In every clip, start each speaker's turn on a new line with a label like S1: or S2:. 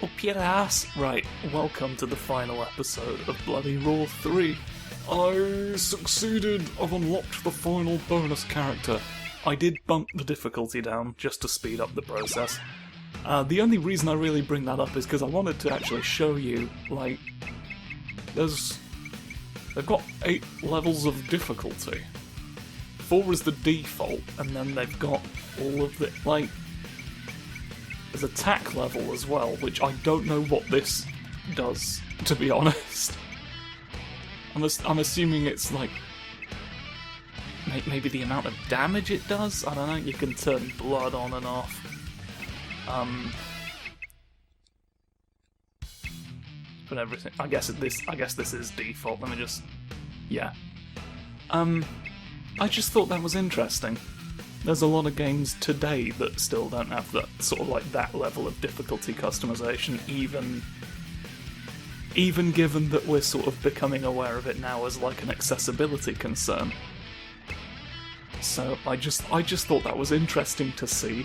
S1: Up your ass! Right, welcome to the final episode of Bloody Roar 3. I succeeded, I've unlocked the final bonus character. I did bump the difficulty down just to speed up the process. The only reason I really bring that up is because I wanted to actually show you, like, they've got 8 levels of difficulty. 4 is the default, and then they've got all of the, like, there's attack level as well, which I don't know what this does, to be honest. I'm assuming it's like maybe the amount of damage it does. I don't know. You can turn blood on and off. But everything. I guess this is default. Let me just. Yeah. I just thought that was interesting. There's a lot of games today that still don't have that sort of like that level of difficulty customization, even given that we're sort of becoming aware of it now as like an accessibility concern. So I just thought that was interesting to see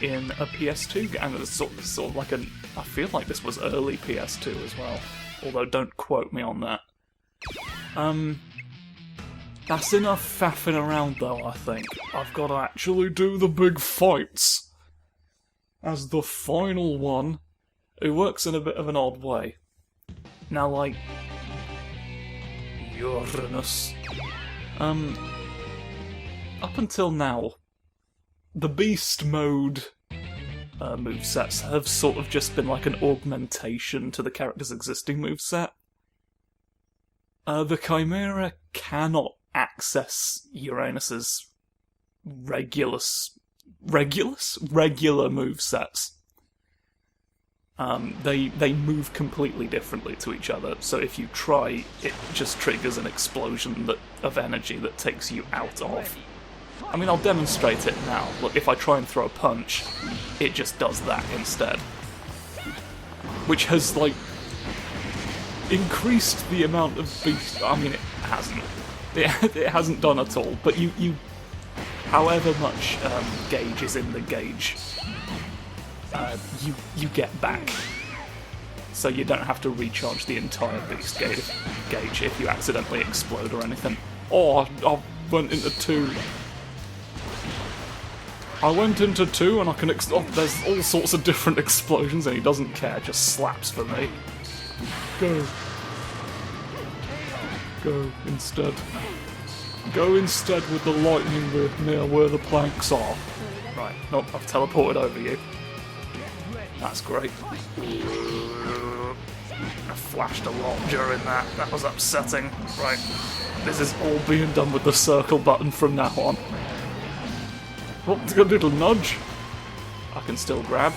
S1: in a PS2 game. It's sort of like I feel like this was early PS2 as well, although don't quote me on that. That's enough faffing around though, I think. I've got to actually do the big fights. As the final one, it works in a bit of an odd way. Now, like, Uranus. Up until now, the beast mode movesets have sort of just been like an augmentation to the character's existing moveset. The Chimera cannot access Uranus's regular movesets. They move completely differently to each other, so if you try, it just triggers an explosion of energy that takes you out of. I mean, I'll demonstrate it now. Look, if I try and throw a punch, it just does that instead. Which has, like, increased the amount of beast... I mean, it hasn't. It hasn't done at all, but you however much gauge is in the gauge, you get back. So you don't have to recharge the entire beast gauge if you accidentally explode or anything. Oh, I went into 2. I went into 2 and I can there's all sorts of different explosions and he doesn't care, just slaps for me. Go. Go instead. Go instead with the lightning near where the planks are. Right, nope, I've teleported over you. That's great. I flashed a lot during that. That was upsetting. Right, this is all being done with the circle button from now on. Oh, it's got a little nudge. I can still grab.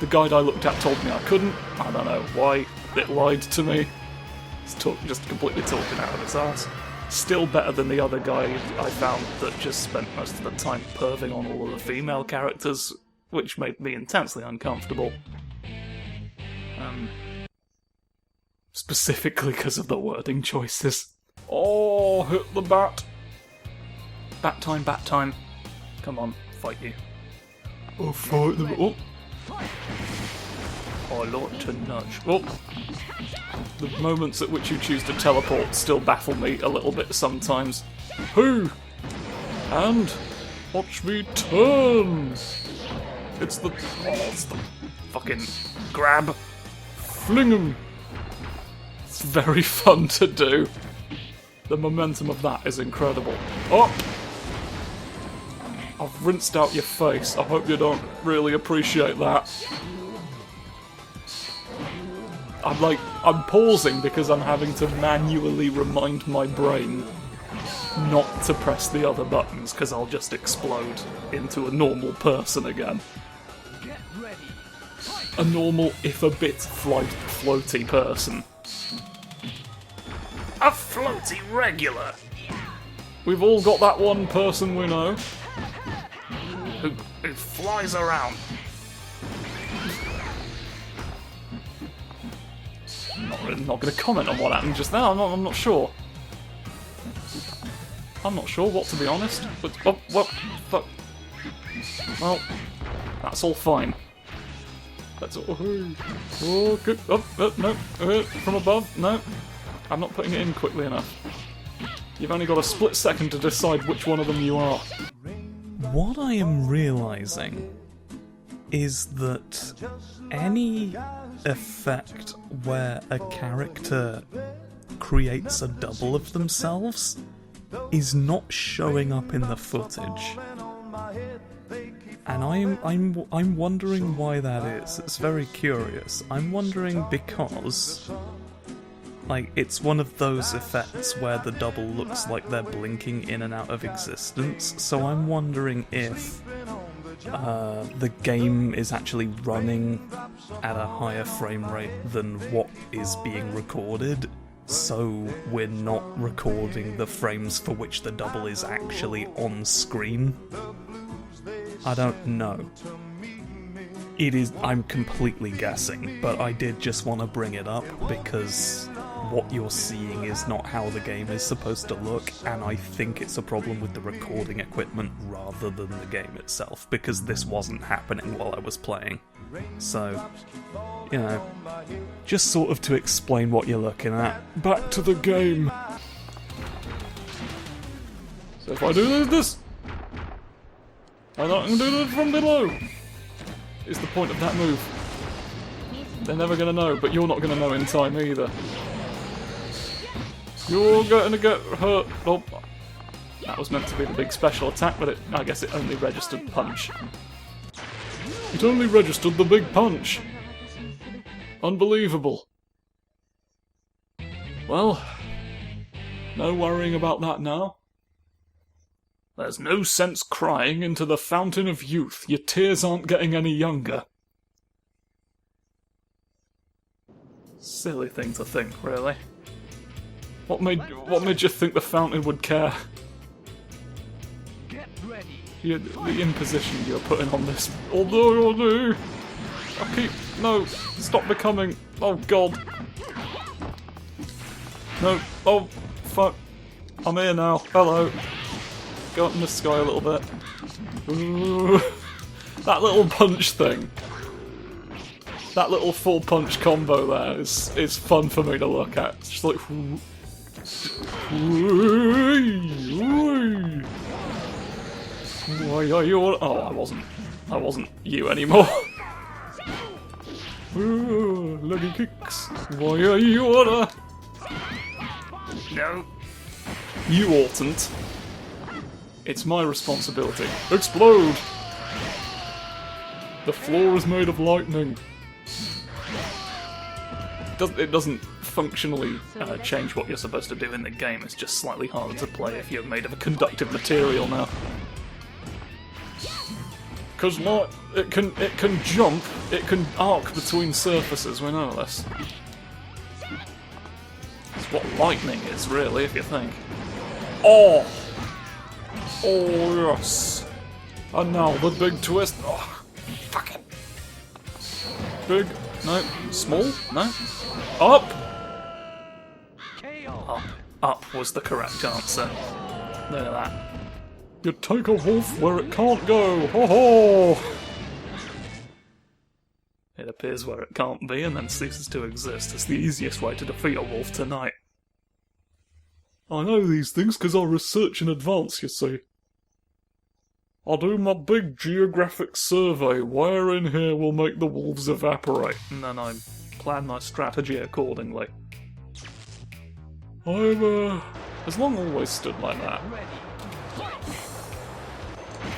S1: The guide I looked at told me I couldn't. I don't know why. It lied to me. Just completely talking out of its ass. Still better than the other guy I found that just spent most of the time perving on all of the female characters, which made me intensely uncomfortable. Specifically because of the wording choices. Oh, hit the bat! Bat time, bat time. Come on, fight you. Oh, fight them. Oh! I like to nudge. Oh! The moments at which you choose to teleport still baffle me a little bit sometimes. Who? And watch me turn! It's the fucking grab. Fling 'em! It's very fun to do. The momentum of that is incredible. Up! I've rinsed out your face. I hope you don't really appreciate that. I'm pausing because I'm having to manually remind my brain not to press the other buttons because I'll just explode into a normal person again. A normal, if a bit floaty person. A floaty regular! We've all got that one person we know who flies around. I'm not going to comment on what happened just now. I'm not sure. I'm not sure what to be honest. But fuck. Well, that's all fine. That's all. Oh, good. Oh, no. From above. No. I'm not putting it in quickly enough. You've only got a split second to decide which one of them you are.
S2: What I am realising is that any effect where a character creates a double of themselves is not showing up in the footage. And I'm wondering why that is. It's very curious. I'm wondering because, like, it's one of those effects where the double looks like they're blinking in and out of existence, so I'm wondering if the game is actually running at a higher frame rate than what is being recorded, so we're not recording the frames for which the double is actually on screen. I don't know. I'm completely guessing, but I did just want to bring it up because what you're seeing is not how the game is supposed to look, and I think it's a problem with the recording equipment rather than the game itself, because this wasn't happening while I was playing. So, you know, just sort of to explain what you're looking at.
S1: Back to the game. So if I do this, and I can do it from below, is the point of that move. They're never going to know, but you're not going to know in time either. You're going to get hurt. Oh, that was meant to be the big special attack, but I guess it only registered punch. It only registered the big punch. Unbelievable. Well, no worrying about that now. There's no sense crying into the fountain of youth. Your tears aren't getting any younger. Silly thing to think, really. What made you think the fountain would care?
S3: Get ready.
S1: The imposition you're putting on this. Although no, stop becoming. Oh God. No. Oh fuck. I'm here now. Hello. Go up in the sky a little bit. Ooh. That little punch thing. That little full punch combo there is fun for me to look at. It's just like. Why are you? Oh, I wasn't you anymore. Leggy kicks. Why are you order? No. You oughtn't. It's my responsibility. Explode! The floor is made of lightning. It doesn't functionally change what you're supposed to do in the game. It's just slightly harder to play if you're made of a conductive material now. Because it can jump, it can arc between surfaces. We know this. It's what lightning is, really, if you think. Oh! Oh, yes. And now the big twist. Oh, fuck it. Big. No. Small? No. Up! Up was the correct answer. Look at that. You take a wolf where it can't go. Ho ho! It appears where it can't be and then ceases to exist. It's the easiest way to defeat a wolf tonight. I know these things because I research in advance, you see. I'll do my big geographic survey. Where in here will make the wolves evaporate? And then I plan my strategy accordingly. Has long always stood like that.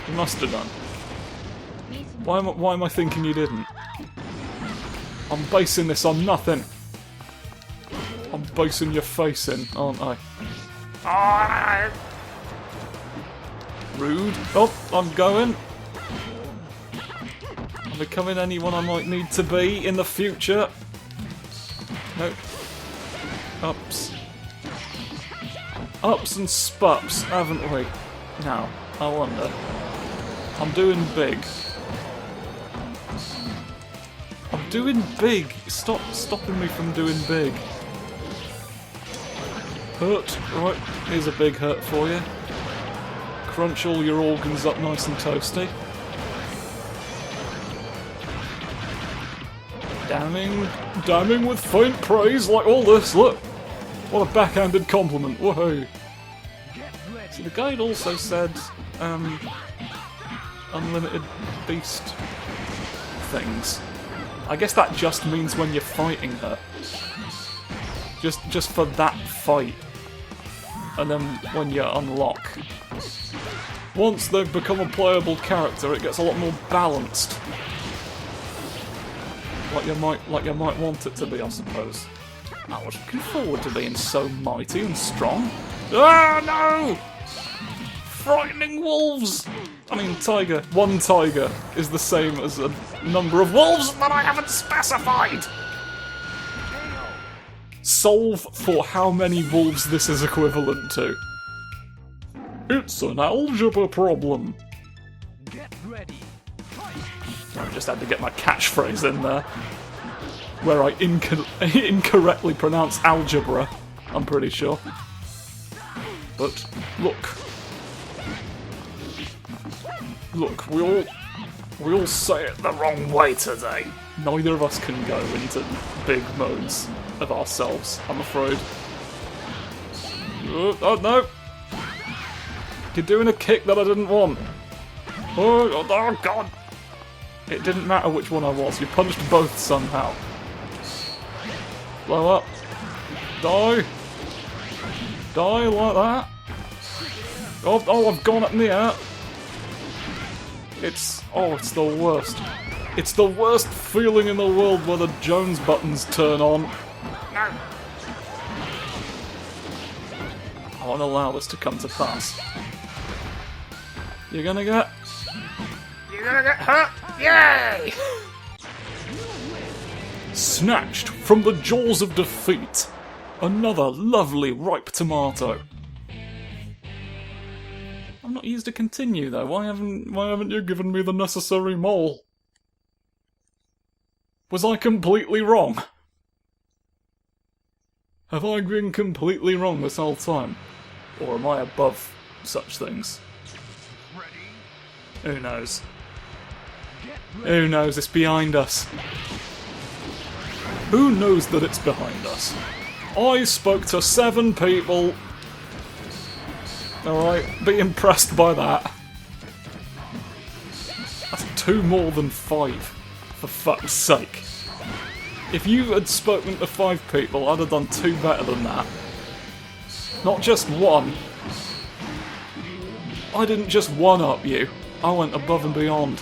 S1: You must have done. Why am I thinking you didn't? I'm basing this on nothing. I'm basing your face in, aren't I? Rude. Oh, I'm going. I'm becoming anyone I might need to be in the future. Nope. Ups. Ups and spups, haven't we? Now, I wonder. I'm doing big. I'm doing big. Stop stopping me from doing big. Hurt. Right, here's a big hurt for you. Crunch all your organs up nice and toasty. Damning with faint praise like all this, look! What a backhanded compliment, woohoo! See, the guide also said, unlimited beast things. I guess that just means when you're fighting her. Just for that fight. And then when you unlock. Once they've become a playable character, it gets a lot more balanced. Like you might want it to be, I suppose. I was looking forward to being so mighty and strong. Ah, no! Frightening wolves! I mean, tiger. One tiger is the same as a number of wolves that I haven't specified! Solve for how many wolves this is equivalent to. It's an algebra problem. Get ready. I just had to get my catchphrase in there. Where I incorrectly pronounce algebra, I'm pretty sure. But, look. Look, we all say it the wrong way today. Neither of us can go into big modes of ourselves, I'm afraid. Oh no! You're doing a kick that I didn't want. Oh god! It didn't matter which one I was, you punched both somehow. Blow up. Die! Die like that! Oh, I've gone up in the air! It's the worst. It's the worst feeling in the world where the Jones buttons turn on. No! I won't allow this to come to pass. You're gonna get hurt! Yay! Snatched from the jaws of defeat. Another lovely ripe tomato. I'm not used to continue though. Why haven't you given me the necessary mole? Was I completely wrong? Have I been completely wrong this whole time? Or am I above such things? Who knows? Who knows? It's behind us. Who knows that it's behind us? I spoke to 7 people. Alright, be impressed by that. That's 2 more than 5, for fuck's sake. If you had spoken to 5 people, I'd have done 2 better than that. Not just 1. I didn't just one-up you. I went above and beyond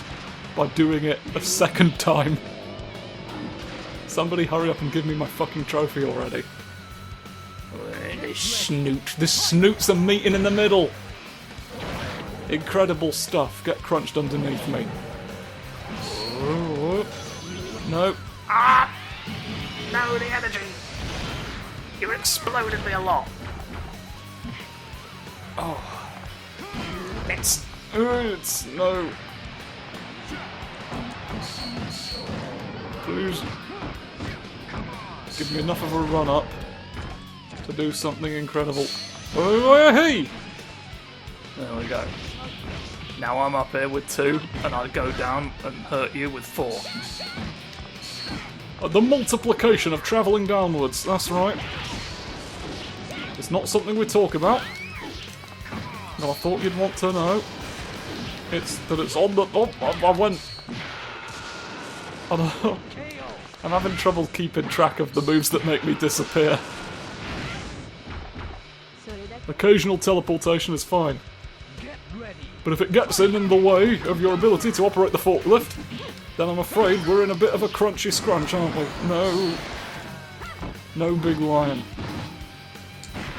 S1: by doing it a 2nd time. Somebody hurry up and give me my fucking trophy already. The snoots are meeting in the middle. Incredible stuff. Get crunched underneath me. No.
S3: Ah! No, the energy. You exploded me a lot.
S1: Oh.
S3: It's
S1: no. Please. Give me enough of a run up to do something incredible. Hey! There we go. Now I'm up here with 2, and I go down and hurt you with 4. The multiplication of travelling downwards, that's right. It's not something we talk about. No, I thought you'd want to know. It's that it's on the... Oh, I went... I don't know. I'm having trouble keeping track of the moves that make me disappear. Occasional teleportation is fine. But if it gets in the way of your ability to operate the forklift, then I'm afraid we're in a bit of a crunchy scrunch, aren't we? No. No big lion.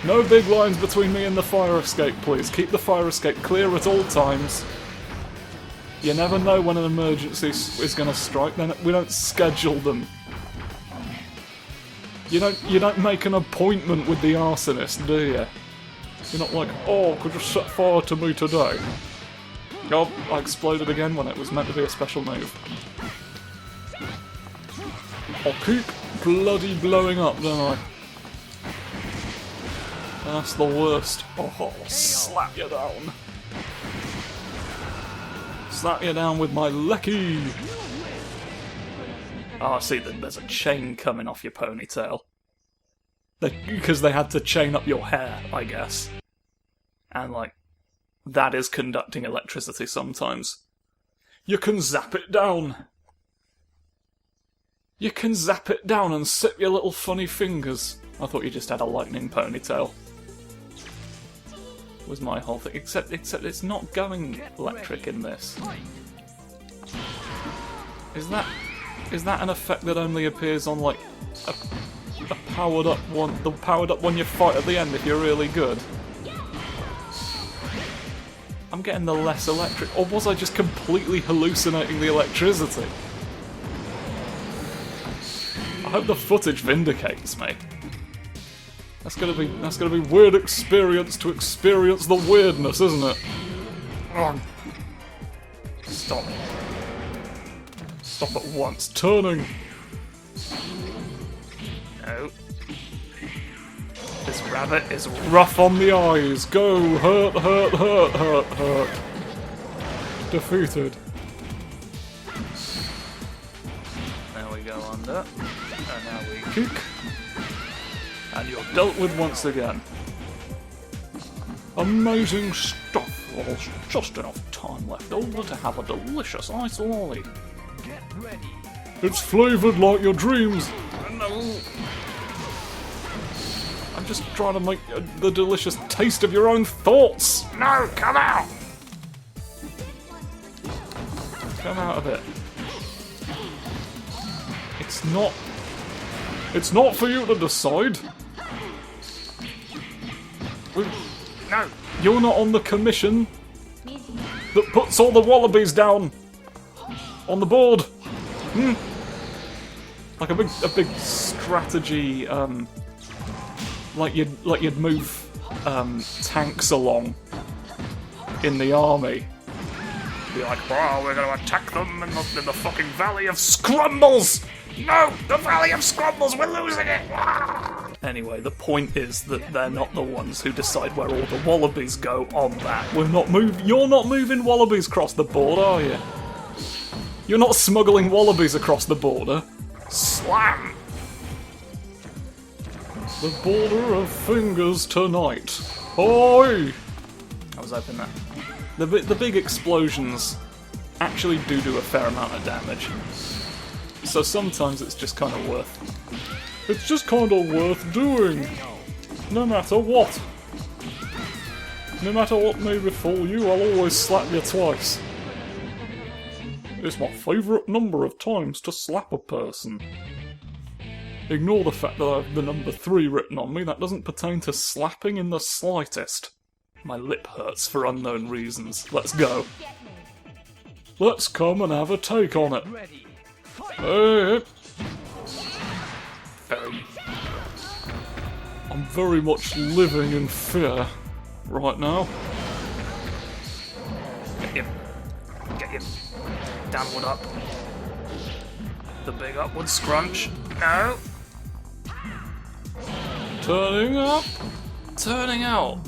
S1: No big lines between me and the fire escape, please. Keep the fire escape clear at all times. You never know when an emergency is going to strike, then we don't schedule them. You don't make an appointment with the arsonist, do you? You're not like, oh, could you set fire to me today? Oh, I exploded again when it was meant to be a special move. I'll keep bloody blowing up, don't I? That's the worst. Oh, I'll slap you down. Slap you down with my lecky. Oh, I see that there's a chain coming off your ponytail. Because they had to chain up your hair, I guess. And, like, that is conducting electricity sometimes. You can zap it down. You can zap it down and sip your little funny fingers. I thought you just had a lightning ponytail. Was my whole thing. Except it's not going electric in this. Is that an effect that only appears on, like, a powered up one, the powered up one you fight at the end if you're really good? I'm getting the less electric, or was I just completely hallucinating the electricity? I hope the footage vindicates me. That's gonna be weird experience to experience the weirdness, isn't it? Oh. Stop. Stop at once. Turning. No. This rabbit is rough on the eyes. Go! Hurt, hurt, hurt, hurt, hurt. Defeated. Now we go under. And now we kick. And you're dealt with once again. Amazing stuff. Well, there's just enough time left over to have a delicious ice lolly. Get ready. It's flavoured like your dreams. No. I'm just trying to make the delicious taste of your own thoughts.
S3: No, come out!
S1: Come out of it. It's not for you to decide.
S3: No.
S1: You're not on the commission that puts all the wallabies down on the board. Like a big strategy, like you'd move tanks along in the army.
S3: Be like, oh, we're gonna attack them in the fucking Valley of Scrumbles! No! The Valley of Scrumbles! We're losing it!
S1: Anyway, the point is that they're not the ones who decide where all the wallabies go on that. You're not moving wallabies across the border, are you? You're not smuggling wallabies across the border.
S3: Slam!
S1: The border of fingers tonight. Oi! I was hoping that. The big explosions actually do a fair amount of damage. So sometimes it's just kind of worth doing. No matter what. No matter what may befall you, I'll always slap you twice. It's my favourite number of times to slap a person. Ignore the fact that I have the number 3 written on me, that doesn't pertain to slapping in the slightest. My lip hurts for unknown reasons. Let's go. Let's come and have a take on it. Hey. I'm very much living in fear right now.
S3: Get him. Downward up. The big upward scrunch. No.
S1: Turning up. Turning out.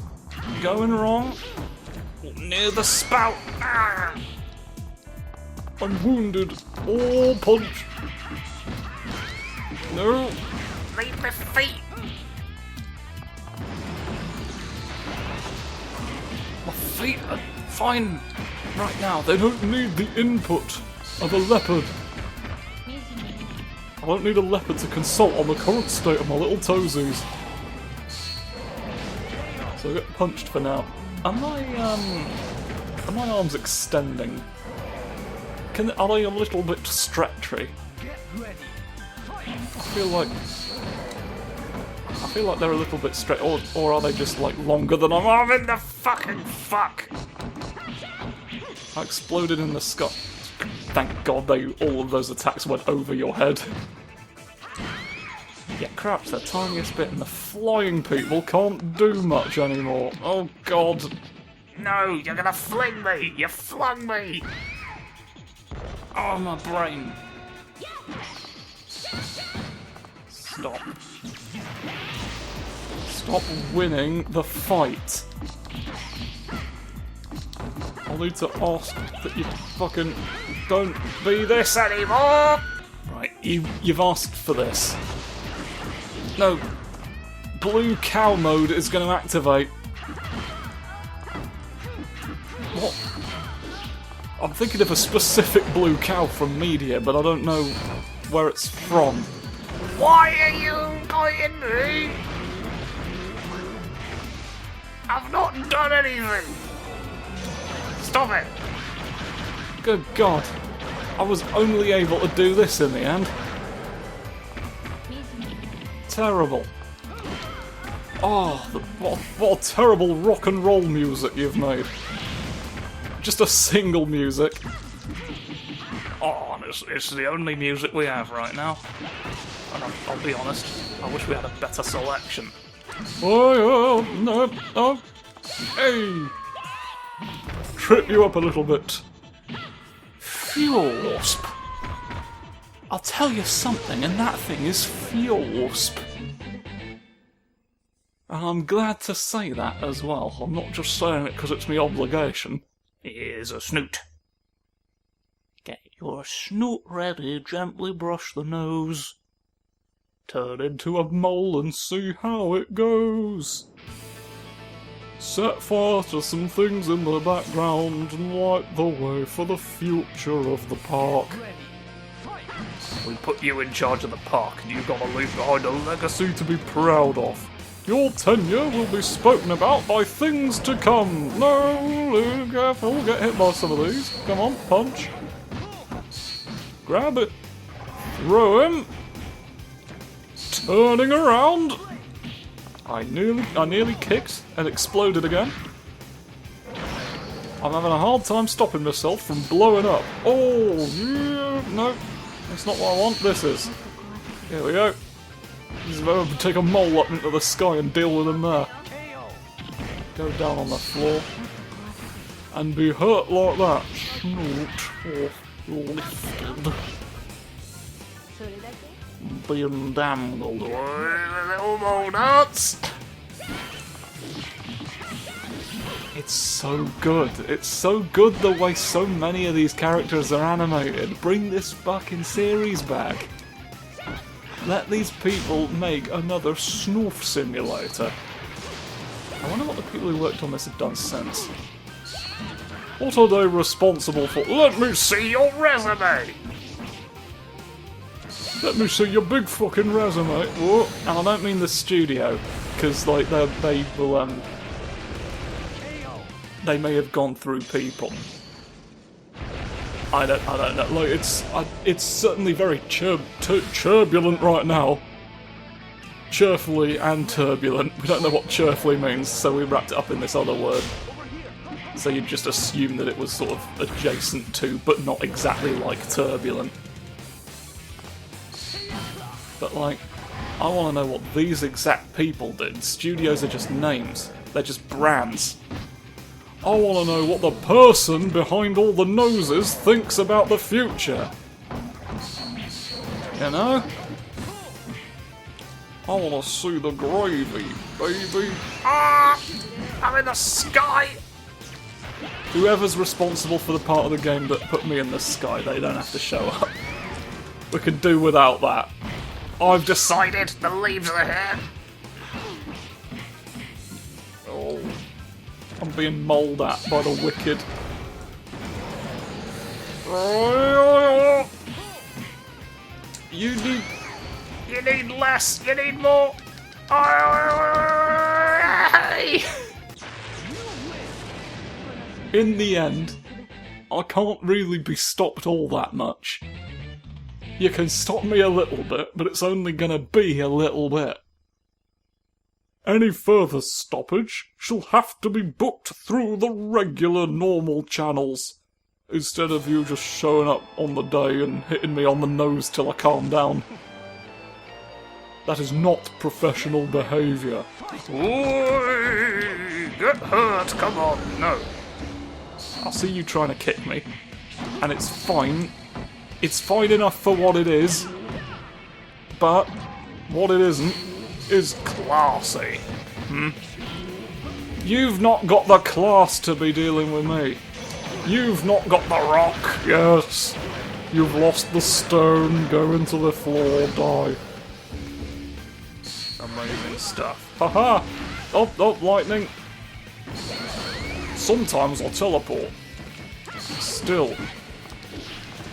S1: Going wrong.
S3: Near the spout. Ah.
S1: I'm wounded. Oh, punch. No.
S3: Leave my feet.
S1: My feet are fine right now. They don't need the input of a leopard. I don't need a leopard to consult on the current state of my little toesies. So I get punched for now. Are my arms extending? Are they a little bit stretchy? I feel like they're a little bit straight, or are they just like longer than I'm in the fucking fuck? I exploded in the sky. Thank God all of those attacks went over your head. Yeah, crouch the tiniest bit, and the flying people can't do much anymore. Oh God!
S3: No, you're gonna fling me. You flung me.
S1: Oh, my brain. Stop. Stop winning the fight. I'll need to ask that you fucking don't be this anymore! Right. You've asked for this. No. Blue cow mode is going to activate. What? I'm thinking of a specific blue cow from media, but I don't know where it's from.
S3: Why are you biting me? I've not done anything. Stop it.
S1: Good God. I was only able to do this in the end. Terrible. Oh, what a terrible rock and roll music you've made. Just a single music.
S3: Oh, it's the only music we have right now. And I'll be honest, I wish we had a better selection.
S1: Oh, no, no. Hey! Trip you up a little bit. Fuel wasp. I'll tell you something, and that thing is fuel wasp. And I'm glad to say that as well. I'm not just saying it because it's my obligation.
S3: Here's a snoot.
S1: Get your snoot ready, gently brush the nose. Turn into a mole and see how it goes. Set fire to some things in the background and light the way for the future of the park.
S3: We put you in charge of the park and you've got to leave behind a legacy
S1: To be proud of. Your tenure will be spoken about by things to come. No, careful, get hit by some of these. Come on, punch. Grab it. Throw him. Turning around. I nearly kicked and exploded again. I'm having a hard time stopping myself from blowing up. Oh, yeah, no. That's not what I want. This is. Here we go. This is where we take a mole up into the sky and deal with him there. Go down on the floor. And be hurt like that. Snoot or lifted. Being dangled.
S3: little mole nuts.
S1: It's so good. It's so good the way so many of these characters are animated. Bring this fucking series back. Let these people make another snoof simulator. I wonder what the people who worked on this have done since. What are they responsible for? Let me
S3: See your resume.
S1: Let me see your big fucking resume. Whoa. And I don't mean the studio, because like they will they may have gone through people. I don't know. Like it's certainly very turbulent right now. Cheerfully and turbulent. We don't know what cheerfully means, so we wrapped it up in this other word. So you'd just assume that it was sort of adjacent to, but not exactly like turbulent. But like, I want to know what these exact people did. Studios are just names. They're just brands. I want to know what the person behind all the noses thinks about the future. You know? I want to see the gravy, baby.
S3: Ah! I'm in the sky.
S1: Whoever's responsible for the part of the game that put me in the sky, they don't have to show up. We can do without that. I've
S3: Decided the leaves are here.
S1: Oh, I'm being mauled at by the wicked. You need
S3: less. You need more.
S1: In the end, I can't really be stopped all that much. You can stop me a little bit, but it's only gonna be a little bit. Any further stoppage shall have to be booked through the regular normal channels, instead of you just showing up on the day and hitting me on the nose till I calm down. That is not professional behaviour.
S3: Get hurt. Come on. No.
S1: I'll see you trying to kick me, and it's fine. It's fine enough for what it is, but what it isn't is classy. You've not got the class to be dealing with me. You've not got the rock. Yes. You've lost the stone. Go into the floor. Die. Amazing stuff. Haha! Oh, lightning. Sometimes I'll teleport. Still.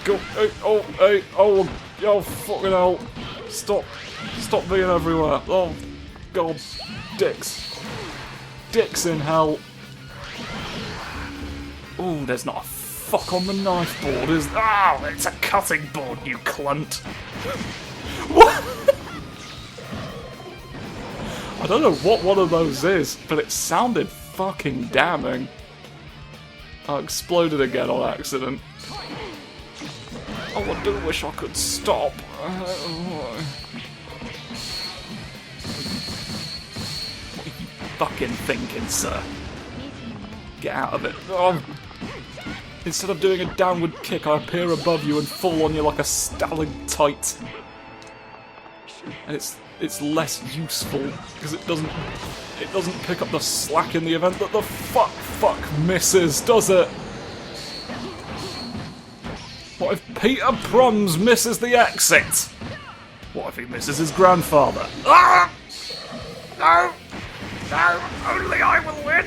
S1: Go. Hey, oh, fucking hell. Stop being everywhere. Oh, God. Dicks. Dicks in hell. Ooh, there's not a fuck on the knife board, is there?
S3: Oh, it's a cutting board, you clunt.
S1: What? I don't know what one of those is, but it sounded fucking damning. I exploded again on accident. Oh, I do wish I could stop. What are you fucking thinking, sir? Get out of it. Oh. Instead of doing a downward kick, I appear above you and fall on you like a stalactite. And it's less useful because it doesn't pick up the slack in the event that the fuck misses, does it? What if Peter Prums misses the exit? What if he misses his grandfather?
S3: Ah! No! No! Only I will win!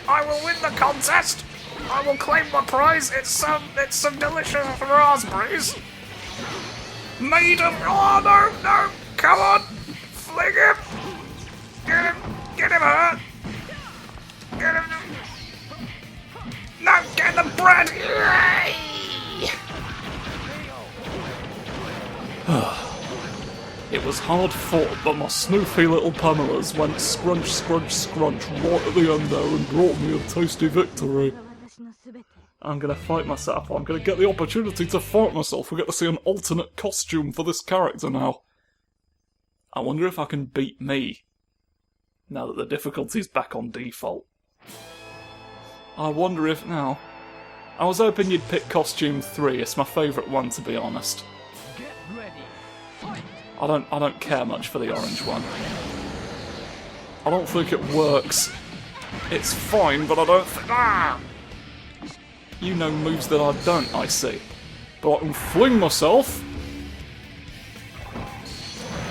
S3: I will win the contest! I will claim my prize! It's some delicious raspberries! Made of... Oh, no! Come on! Fling him! Get him hurt! Get him... No! Get the bread! Yay!
S1: It was hard fought, but my snoofy little Pamelas went scrunch, scrunch, scrunch right at the end there and brought me a tasty victory. I'm gonna fight myself. I'm gonna get the opportunity to fight myself. We get to see an alternate costume for this character now. I wonder if I can beat me, now that the difficulty's back on default. I wonder if now... I was hoping you'd pick costume 3. It's my favourite one, to be honest. I don't care much for the orange one. I don't think it works. It's fine, but I don't think... Ah! You know moves that I don't, I see. But I can fling myself.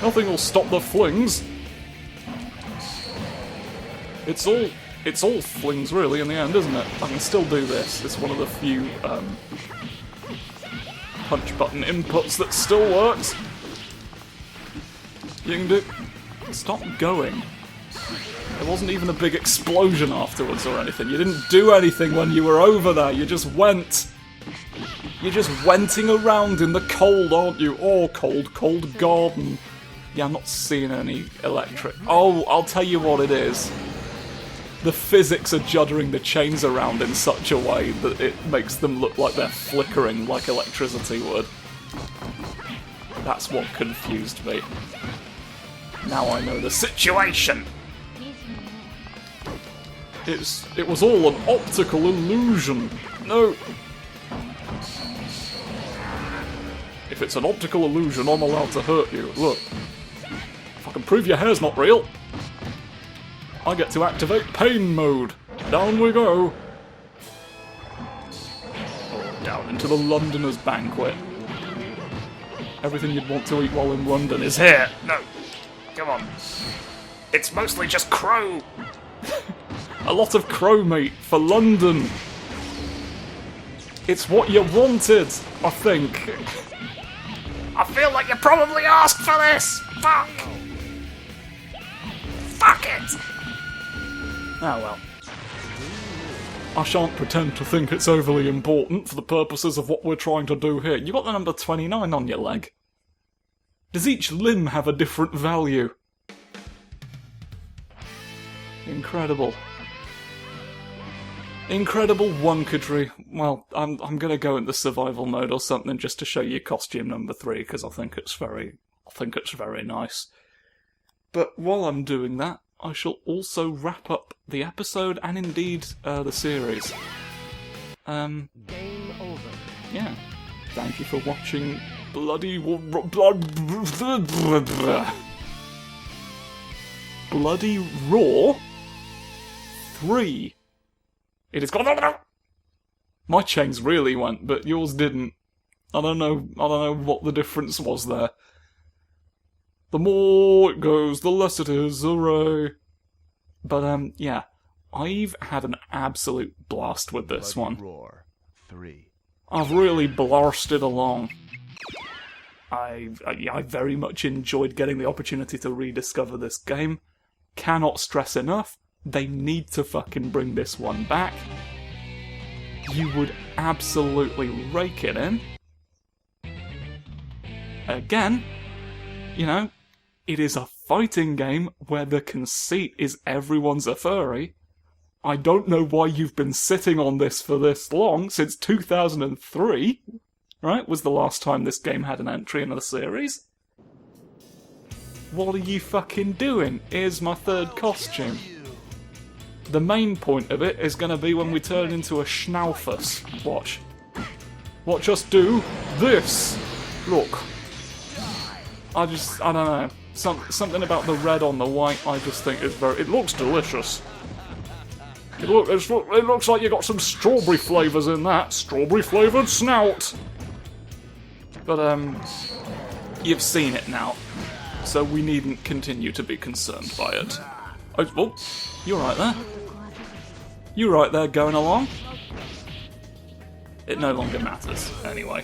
S1: Nothing will stop the flings. It's all flings really in the end, isn't it? I can still do this. It's one of the few punch button inputs that still works. You can do... Stop going. There wasn't even a big explosion afterwards or anything. You didn't do anything when you were over there. You just went. You're just wenting around in the cold, aren't you? Oh, cold garden. Yeah, I'm not seeing any electric... Oh, I'll tell you what it is. The physics are juddering the chains around in such a way that it makes them look like they're flickering like electricity would. That's what confused me. Now I know the situation. It was all an optical illusion. No. If it's an optical illusion, I'm allowed to hurt you. Look. If I can prove your hair's not real, I get to activate pain mode. Down we go. Down into the Londoners' banquet. Everything you'd want to eat while in London is here.
S3: No. Come on. It's mostly just crow.
S1: A lot of crow meat for London. It's what you wanted, I think.
S3: I feel like you probably asked for this. Fuck. Fuck it.
S1: Ah well. I shan't pretend to think it's overly important for the purposes of what we're trying to do here. You got the number 29 on your leg. Does each limb have a different value? Incredible. Incredible wonketry. Well, I'm gonna go into survival mode or something just to show you costume number 3 because I think it's very nice. But while I'm doing that, I shall also wrap up the episode and indeed the series.
S4: Game over.
S1: Yeah. Thank you for watching Bloody Raw 3. It has gone... My chains really went, but yours didn't. I don't know what the difference was there. The more it goes, the less it is, hooray. But, yeah, I've had an absolute blast with this one.
S5: Roar 3.
S1: I've really blasted along. I very much enjoyed getting the opportunity to rediscover this game. Cannot stress enough, they need to fucking bring this one back. You would absolutely rake it in. Again, you know, it is a fighting game where the conceit is everyone's a furry. I don't know why you've been sitting on this for this long, since 2003, right, was the last time this game had an entry in the series. What are you fucking doing? Here's my third costume. The main point of it is going to be when we turn into a Schnaufus. Watch. Watch us do this! Look. I don't know. Something about the red on the white I just think is very... It looks delicious. It looks like you got some strawberry flavours in that. Strawberry flavoured snout! But, you've seen it now. So we needn't continue to be concerned by it. Oh, you're right there. You right there going along? It no longer matters, anyway.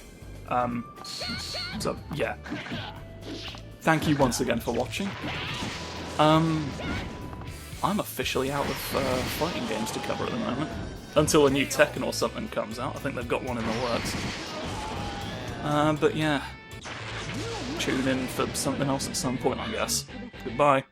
S1: So, yeah. Thank you once again for watching. I'm officially out of fighting games to cover at the moment. Until a new Tekken or something comes out. I think they've got one in the works. But yeah. Tune in for something else at some point, I guess. Goodbye.